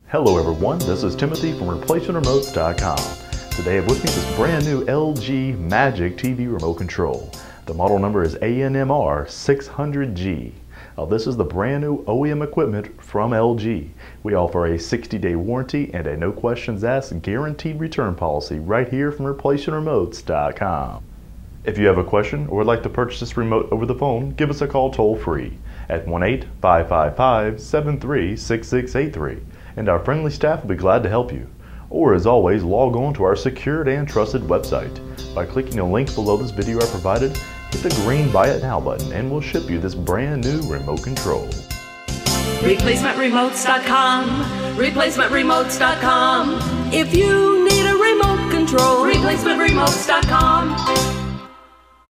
Hello everyone, this is Timothy from ReplacementRemotes.com. Today I have with me this brand new LG Magic TV remote control. The model number is ANMR600G. Now this is the brand new OEM equipment from LG. We offer a 60-day warranty and a no questions asked guaranteed return policy right here from ReplacementRemotes.com. If you have a question or would like to purchase this remote over the phone, give us a call toll free at 1-855-553-6683. And our friendly staff will be glad to help you. Or as always, log on to our secured and trusted website. By clicking the link below this video I provided, hit the green Buy It Now button and we'll ship you this brand new remote control. ReplacementRemotes.com, ReplacementRemotes.com. If you need a remote control, ReplacementRemotes.com.